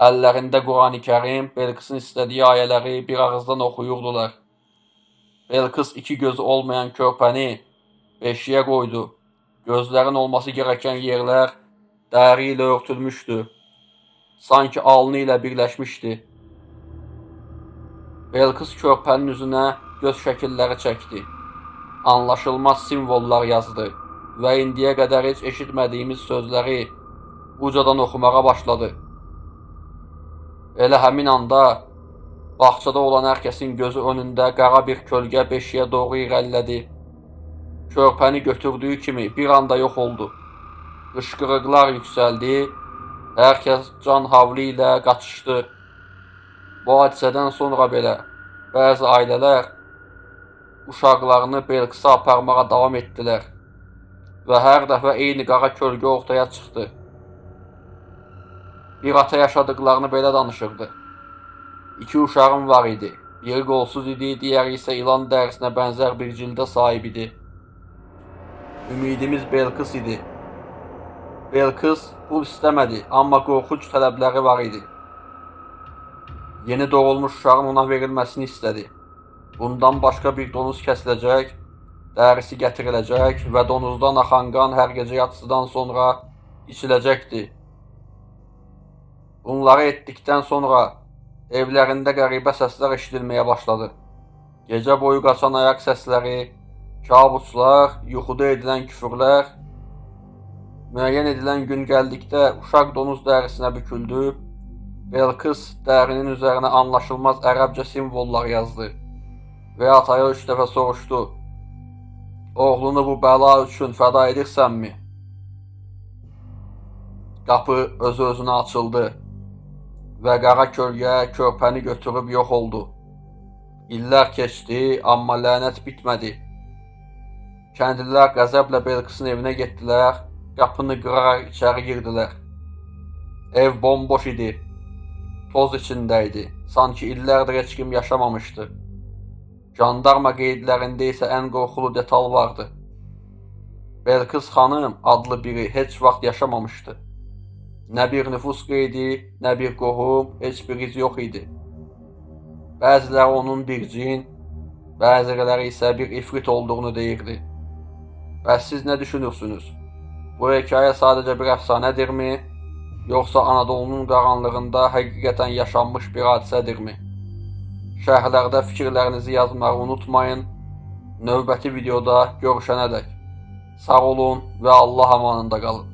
Əllərində Qurani Kərim, Belkisin istədiyi ayələri bir ağızdan oxuyurdular. Belkis 2 gözü olmayan körpəni beşiyə qoydu. Gözlərin olması gerəkən yerlər dəri ilə örtülmüşdü. Sanki alnı ilə birləşmişdi. Belkis körpənin üzünə göz şəkilləri çəkdi. Anlaşılmaz simvollar yazdı və indiyə qədər heç eşitmədiyimiz sözləri ucadan oxumağa başladı. Elə həmin anda bağçada olan hər kəsin gözü önündə qara bir kölgə beşiyə doğru irəlilədi. Körpəni götürdüyü kimi bir anda yox oldu. Qışqırıqlar yüksəldi, hər kəs can havli ilə qaçışdı. Bu hadisədən sonra belə bəzi ailələr uşaqlarını Belkisə aparmağa davam etdilər və hər dəfə eyni qara kölgə ortaya çıxdı. Bir ata yaşadıqlarını belə danışırdı. 2 uşağım var idi. Biri qolsuz idi, digəri isə ilan dərisinə bənzər bir cildə sahib idi. Ümidimiz Belkis idi. Belkis pul istəmədi, amma qorxunc tələbləri var idi. Yeni doğulmuş uşağın ona verilməsini istədi. Bundan başqa bir donuz kəsiləcək, dərisi gətiriləcək və donuzdan axan qan hər gecə yatsıdan sonra içiləcəkdi. Bunları etdikdən sonra evlərində qəribə səslər eşidilməyə başladı. Gecə boyu qaçan ayaq səsləri, kabuslar, yuxuda edilən küfürlər. Müəyyən edilən gün gəldikdə uşaq donuz dərisinə büküldü. Belkis dərinin üzərinə anlaşılmaz ərəbcə simvollar yazdı və ataya 3 dəfə soruşdu: "Oğlunu bu bəla üçün fəda edirsənmi?" Qapı özü-özünə açıldı və qara kölgə körpəni götürüb yox oldu. İllər keçdi, amma lənət bitmədi. Kəndlilər qəzəblə Belkisin evinə getdilər, qapını qıraraq içəri girdilər. Ev bomboş idi, toz içində idi, sanki illərdir heç kim yaşamamışdı. Jandarma qeydlərində isə ən qorxulu detal vardı. Belkis xanım adlı biri heç vaxt yaşamamışdı. Nə bir nüfus qeydi, nə bir qohum, heç bir iz yox idi. Bəziləri onun bir cin, bəziləri isə bir ifrit olduğunu deyirdi. Bəs siz nə düşünürsünüz? Bu hekayə sadəcə bir əfsanədirmi, yoxsa Anadolunun qaranlığında həqiqətən yaşanmış bir hadisədirmi? Şərhlərdə fikirlərinizi yazmağı unutmayın. Növbəti videoda görüşənədək sağ olun və Allah amanında qalın.